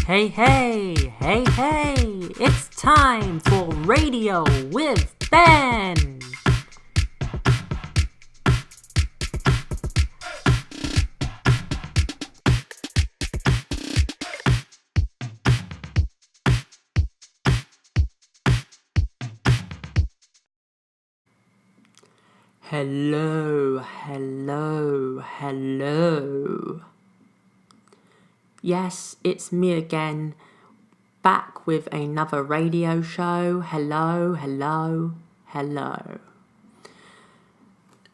Hey, it's time for Radio with Ben. Hello. Yes, it's me again, back with another radio show. Hello.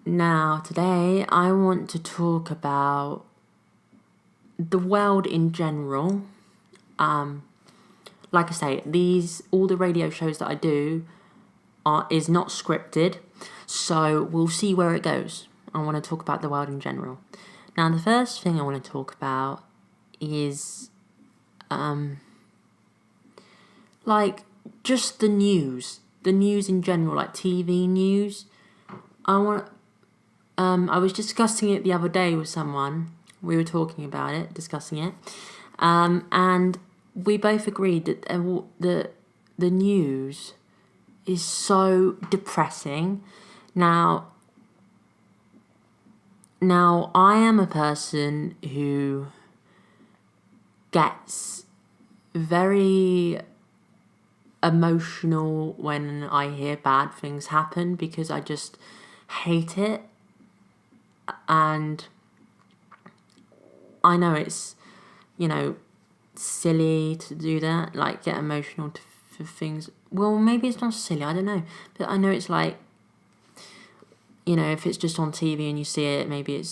Now, today I want to talk about the world in general. Like I say, all the radio shows that I do is not scripted, so we'll see where it goes. I want to talk about the world in general. Now, the first thing I want to talk about is just the news in general, like TV news. I was discussing it the other day with someone. We were talking about it, discussing it, and we both agreed that the news is so depressing. Now I am a person who gets very emotional when I hear bad things happen because I just hate it. And I know it's, silly to do that, like get emotional for things. Well, maybe it's not silly, I don't know. But I know it's like, if it's just on TV and you see it, maybe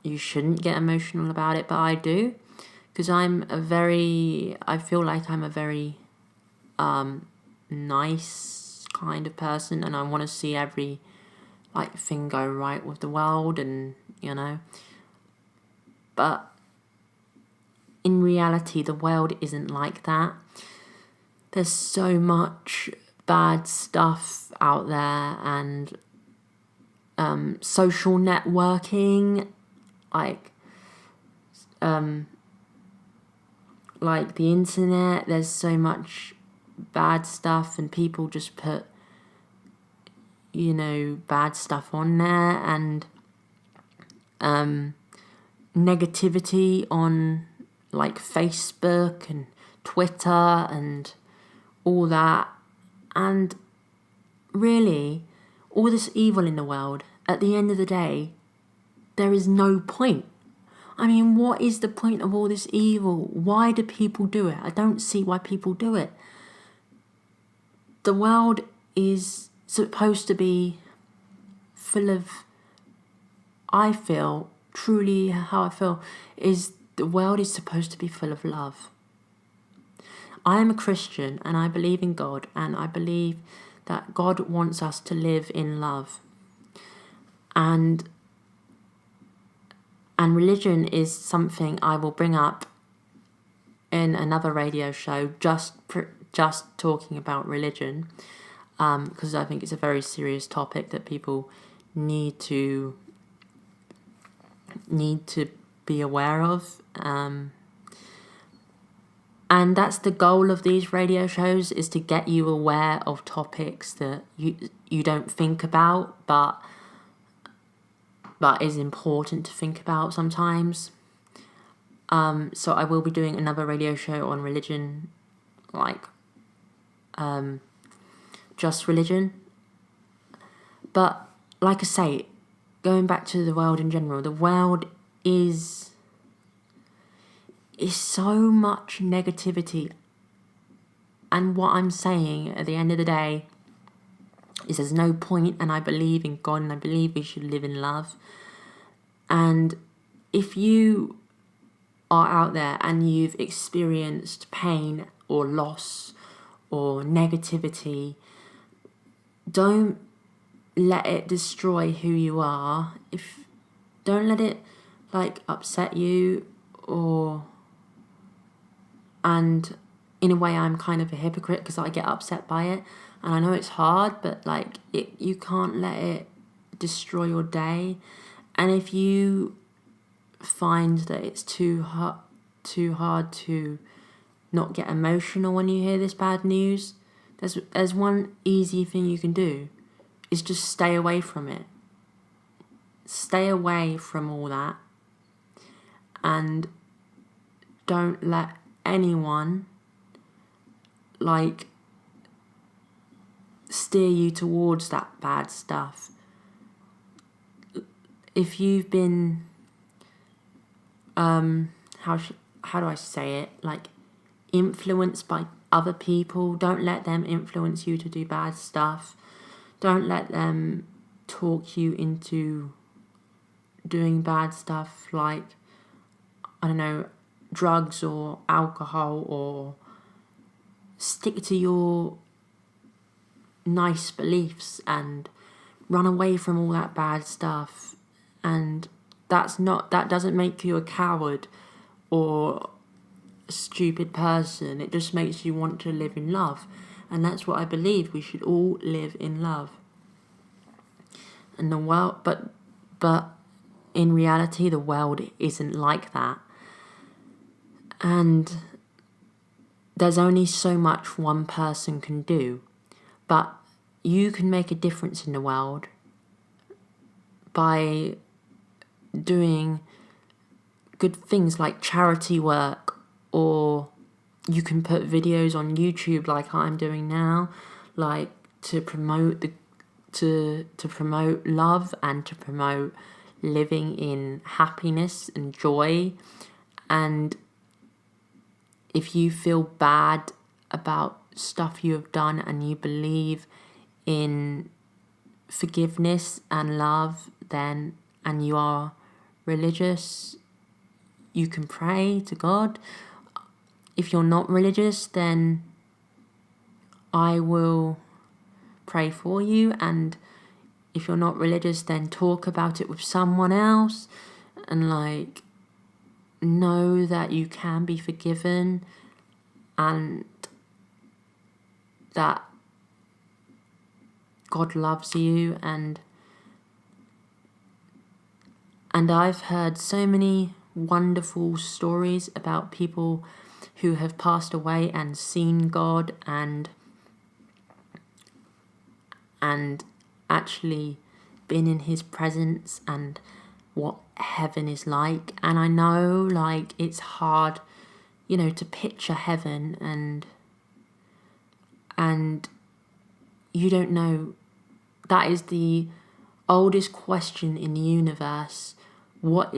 you shouldn't get emotional about it, but I do. Because I feel like I'm a very nice kind of person, and I want to see every thing go right with the world, and but in reality the world isn't like that. There's so much bad stuff out there, and social networking, like the internet, there's so much bad stuff, and people just put bad stuff on there, and negativity on Facebook and Twitter and all that. And really, all this evil in the world, at the end of the day, there is no point. I mean, what is the point of all this evil? Why do people do it? I don't see why people do it. The world is supposed to be full of, how I feel, is the world is supposed to be full of love. I am a Christian, and I believe in God, and I believe that God wants us to live in love. And religion is something I will bring up in another radio show, just talking about religion, because I think it's a very serious topic that people need to be aware of. And that's the goal of these radio shows, is to get you aware of topics that you don't think about, but is important to think about sometimes. So I will be doing another radio show on religion, just religion. But like I say, going back to the world in general, the world is so much negativity. And what I'm saying at the end of the day is there's no point, and I believe in God, and I believe we should live in love. And if you are out there and you've experienced pain or loss or negativity, don't let it destroy who you are. Don't let it upset you, and in a way I'm kind of a hypocrite because I get upset by it, and I know it's hard, but you can't let it destroy your day. And if you find that it's too hard to not get emotional when you hear this bad news, there's one easy thing you can do, is just stay away from it. Stay away from all that, and don't let anyone steer you towards that bad stuff. If you've been how do I say it, influenced by other people, don't let them influence you to do bad stuff. Don't let them talk you into doing bad stuff like, I don't know, drugs or alcohol, or stick to your nice beliefs and run away from all that bad stuff. And that doesn't make you a coward or a stupid person. It just makes you want to live in love. And that's what I believe. We should all live in love. And the world, but in reality, the world isn't like that. And there's only so much one person can do. But you can make a difference in the world by doing good things like charity work, or you can put videos on YouTube like I'm doing now, to promote to promote love and to promote living in happiness and joy. And if you feel bad about stuff you have done and you believe in forgiveness and love, then, and you are religious, you can pray to God. If you're not religious, then I will pray for you. And if you're not religious, then talk about it with someone else, and know that you can be forgiven, and that God loves you. And I've heard so many wonderful stories about people who have passed away and seen God and actually been in his presence, and what heaven is like. And I know it's hard, to picture heaven, and you don't know. That is the oldest question in the universe. What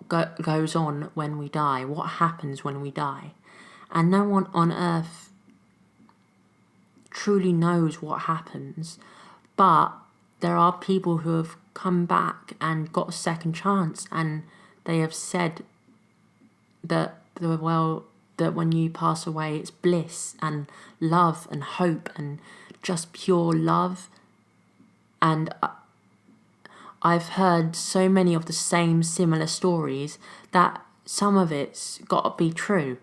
goes on when we die? What happens when we die? And no one on earth truly knows what happens. But there are people who have come back and got a second chance, and they have said that that when you pass away, it's bliss and love and hope and just pure love. And I've heard so many of the same similar stories that some of it's got to be true.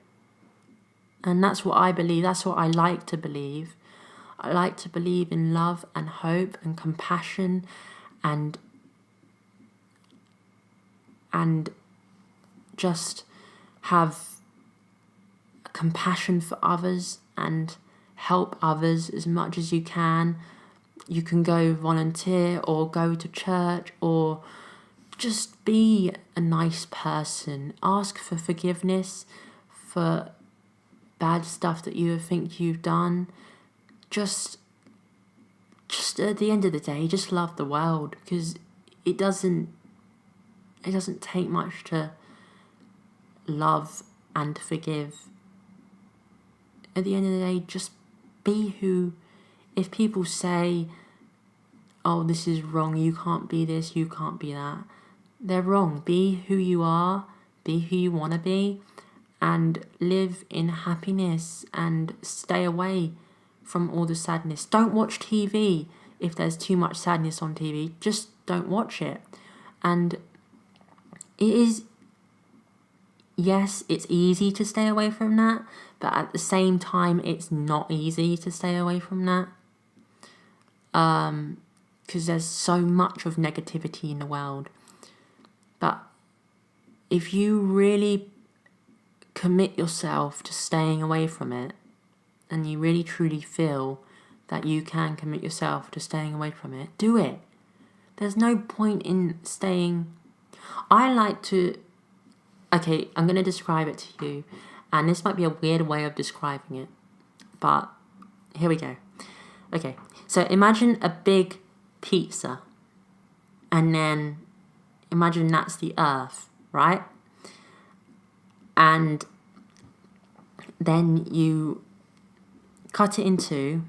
And that's what I believe. That's what I like to believe. I like to believe in love and hope and compassion and just have compassion for others and help others as much as you can. You can go volunteer or go to church or just be a nice person. Ask for forgiveness for bad stuff that you think you've done. Just at the end of the day, just love the world, because it doesn't take much to love and forgive. At the end of the day, just be who. If people say, oh, this is wrong, you can't be this, you can't be that, they're wrong. Be who you are, be who you want to be, and live in happiness and stay away from all the sadness. Don't watch TV if there's too much sadness on TV. Just don't watch it. And it is, yes, it's easy to stay away from that, but at the same time, it's not easy to stay away from that. Because there's so much of negativity in the world. But if you really commit yourself to staying away from it, and you really truly feel that you can commit yourself to staying away from it, do it. There's no point in staying. I like to... Okay, I'm going to describe it to you, and this might be a weird way of describing it, but here we go. Okay, so imagine a big pizza, and then imagine that's the earth, right? And then you cut it in two,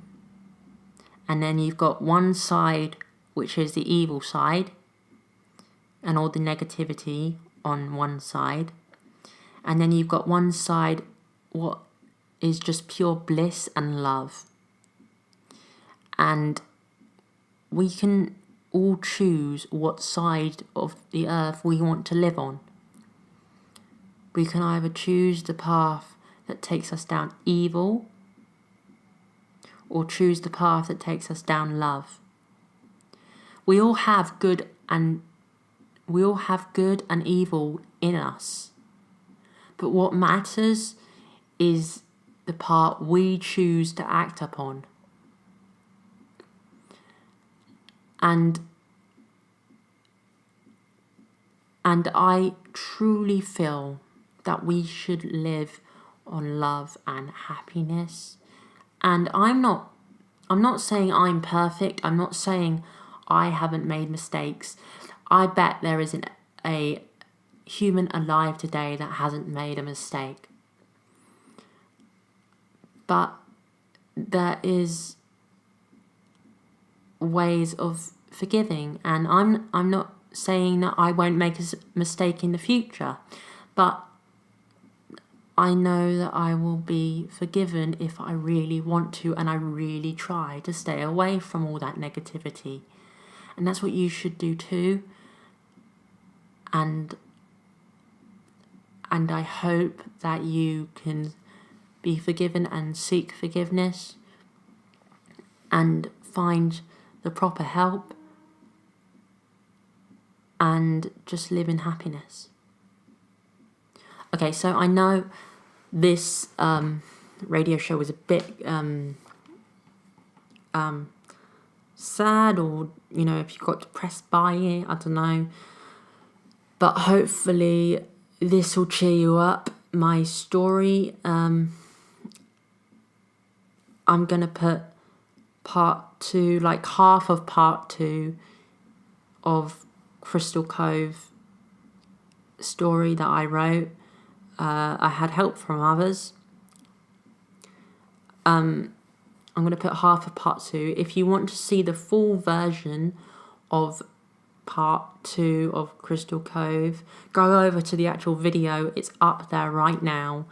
and then you've got one side which is the evil side and all the negativity on one side, and then you've got one side what is just pure bliss and love. And we can all choose what side of the earth we want to live on. We can either choose the path that takes us down evil, or choose the path that takes us down love. We all have good and evil in us. But what matters is the part we choose to act upon. And I truly feel that we should live on love and happiness. And I'm not saying I'm perfect. I'm not saying I haven't made mistakes. I bet there isn't a human alive today that hasn't made a mistake. But there is ways of forgiving, and I'm not saying that I won't make a mistake in the future, but I know that I will be forgiven if I really want to, and I really try to stay away from all that negativity. And that's what you should do too. And I hope that you can be forgiven and seek forgiveness and find the proper help and just live in happiness. Okay, so I know this radio show was a bit sad, or if you got depressed by it, I don't know, but hopefully this will cheer you up. My story, I'm gonna put part 2, like half of part 2 of Crystal Cove story that I wrote. I had help from others. I'm going to put half of part 2. If you want to see the full version of part 2 of Crystal Cove, go over to the actual video. It's up there right now.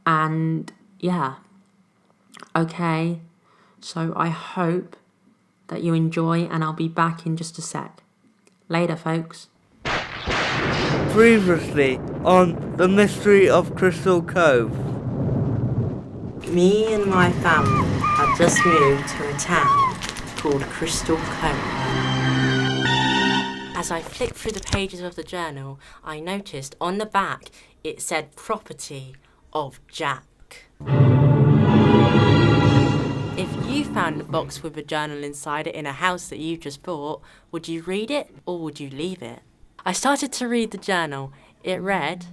And yeah. Okay. So I hope that you enjoy, and I'll be back in just a sec. Later, folks. Previously on The Mystery of Crystal Cove. Me and my family had just moved to a town called Crystal Cove. As I flicked through the pages of the journal, I noticed on the back it said property of Jack. If you found a box with a journal inside it in a house that you just bought, would you read it or would you leave it? I started to read the journal. It read,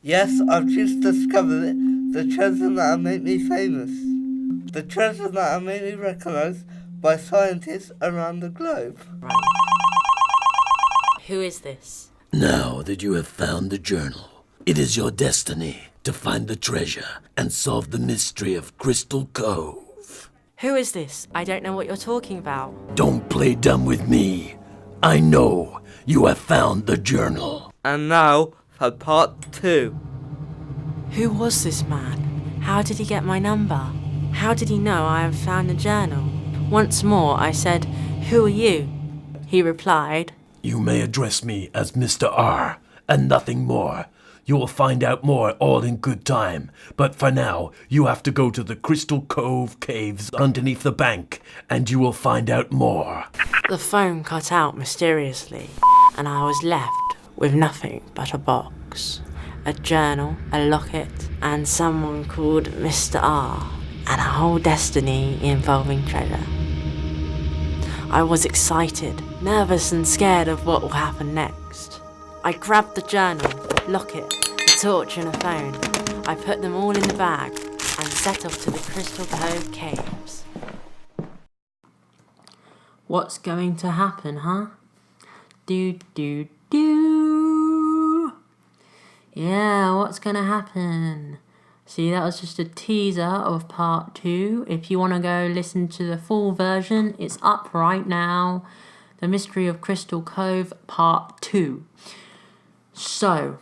Yes, I've just discovered it. The treasure that'll make me famous. The treasure that'll make me recognised by scientists around the globe. Right. Who is this? Now that you have found the journal, it is your destiny to find the treasure and solve the mystery of Crystal Cove. Who is this? I don't know what you're talking about. Don't play dumb with me. I know you have found the journal. And now for part 2. Who was this man? How did he get my number? How did he know I have found the journal? Once more I said, "Who are you?" He replied, You may address me as Mr. R, and nothing more. You will find out more all in good time. But for now, you have to go to the Crystal Cove caves underneath the bank, and you will find out more. The phone cut out mysteriously, and I was left with nothing but a box. a journal, a locket, and someone called Mr. R, and a whole destiny involving treasure. I was excited, nervous and scared of what will happen next. I grabbed the journal, locket, the torch and a phone. I put them all in the bag and set off to the Crystal Cove Caves. What's going to happen, huh? Do. Yeah, what's gonna happen? See, that was just a teaser of part 2. If you want to go listen to the full version, it's up right now. The Mystery of Crystal Cove part 2. So,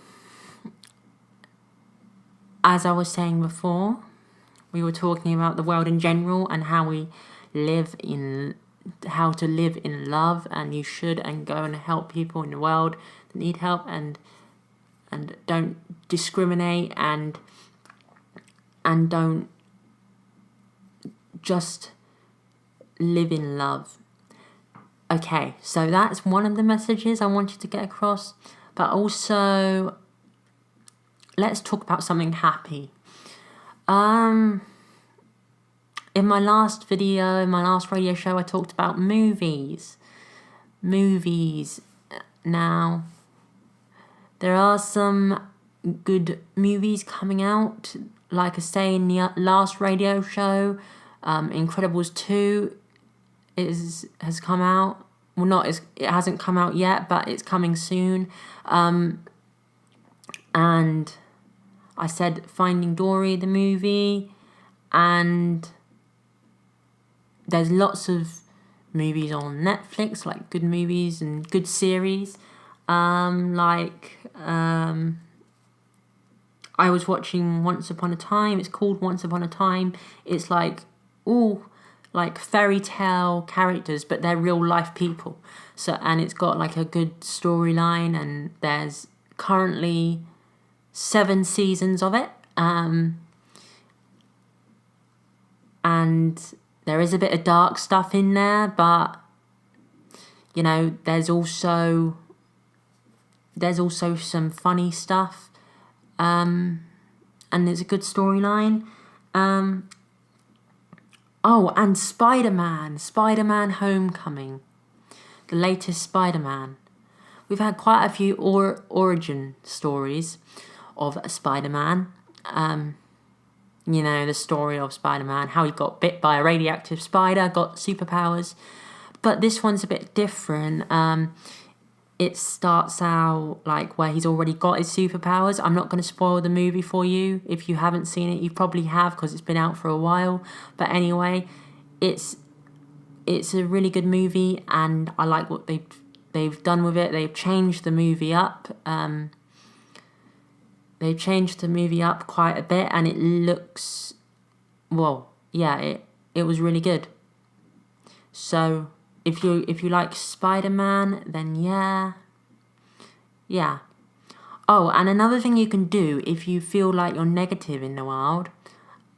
as I was saying before, we were talking about the world in general and how to live in love, and you should and go and help people in the world that need help, and don't discriminate, and don't just live in love. Okay, so that's one of the messages I wanted to get across, but also let's talk about something happy. In my last video, in my last radio show, I talked about movies. Now, there are some good movies coming out. Like I say in the last radio show, Incredibles 2 has come out. Well, it hasn't come out yet, but it's coming soon. And I said Finding Dory, the movie, and there's lots of movies on Netflix, like good movies and good series. I was watching Once Upon a Time. It's called Once Upon a Time. It's like all like fairy tale characters, but they're real life people. So, and it's got like a good storyline, and there's currently 7 seasons of it. And there is a bit of dark stuff in there, but you know, there's also some funny stuff, and there's a good storyline. And Spider-Man Homecoming, the latest Spider-Man. We've had quite a few origin stories of Spider-Man. You know, the story of Spider-Man, how he got bit by a radioactive spider, got superpowers. But this one's a bit different. It starts out like where he's already got his superpowers. I'm not going to spoil the movie for you. If you haven't seen it, you probably have, because it's been out for a while. But anyway, it's a really good movie, and I like what they've done with it. They've changed the movie up. They've changed the movie up quite a bit, and it looks, well, yeah, it was really good. So if you like Spider-Man, then yeah. Oh, and another thing you can do if you feel like you're negative in the world,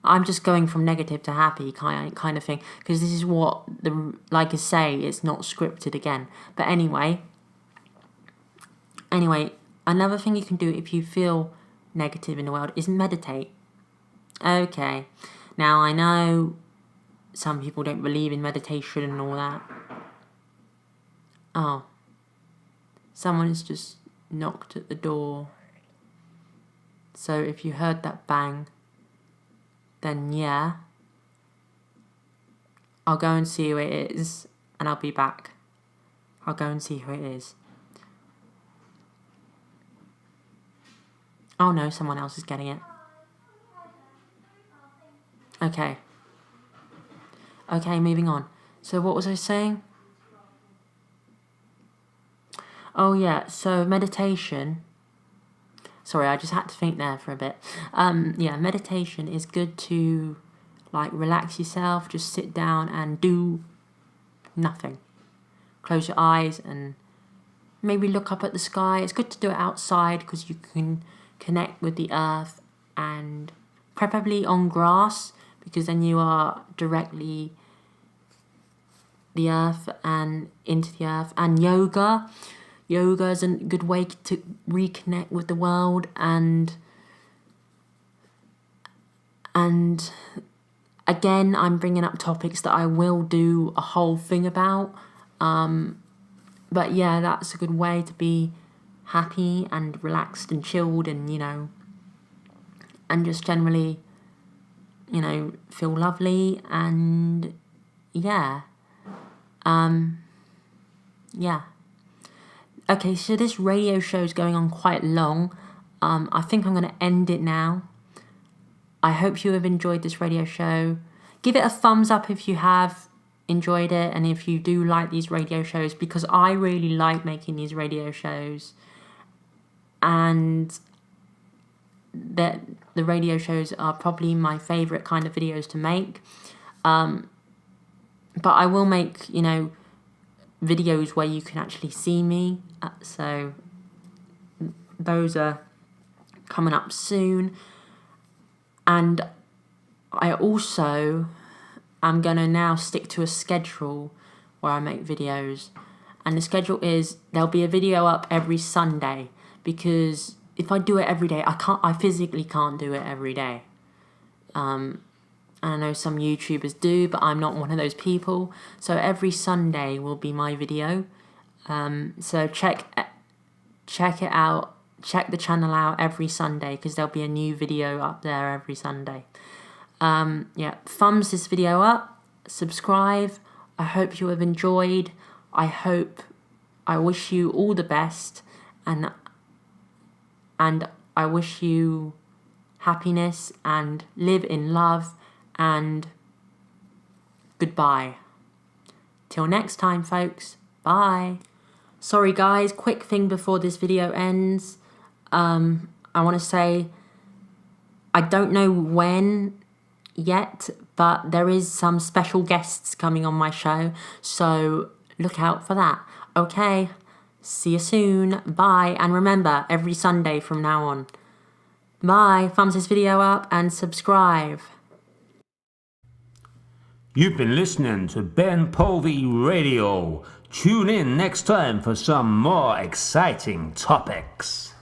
I'm just going from negative to happy kind of thing, because this is what like I say, it's not scripted again. But anyway, another thing you can do if you feel negative in the world is meditate. Okay, now I know some people don't believe in meditation and all that. Oh, someone has just knocked at the door. So if you heard that bang, then yeah, I'll go and see who it is, and I'll be back. I'll go and see who it is. Oh no, someone else is getting it. Okay, moving on. So what was I saying? Oh yeah, so meditation. Sorry, I just had to think there for a bit. Meditation is good to like relax yourself, just sit down and do nothing. Close your eyes and maybe look up at the sky. It's good to do it outside because you can connect with the earth, and preferably on grass, because then you are directly the earth and into the earth. And yoga yoga is a good way to reconnect with the world, and again, I'm bringing up topics that I will do a whole thing about. But yeah, that's a good way to be happy and relaxed and chilled, and and just generally, feel lovely, and yeah. Yeah. Okay, so this radio show is going on quite long. I think I'm going to end it now. I hope you have enjoyed this radio show. Give it a thumbs up if you have enjoyed it, and if you do like these radio shows, because I really like making these radio shows, and that the radio shows are probably my favourite kind of videos to make. But I will make, videos where you can actually see me. So those are coming up soon. And I also am going to now stick to a schedule where I make videos. And the schedule is there'll be a video up every Sunday, because if I do it every day, I physically can't do it every day. I know some YouTubers do, but I'm not one of those people. So every Sunday will be my video. So check it out. Check the channel out every Sunday, because there'll be a new video up there every Sunday. Thumbs this video up. Subscribe. I hope you have enjoyed. I wish you all the best, and I wish you happiness, and live in love, and goodbye. Till next time, folks. Bye. Sorry guys, quick thing before this video ends. I want to say, I don't know when yet, but there is some special guests coming on my show, so look out for that. Okay, see you soon. Bye. And remember, every Sunday from now on. Bye. Thumbs this video up and subscribe. You've been listening to Povey Radio. Tune in next time for some more exciting topics.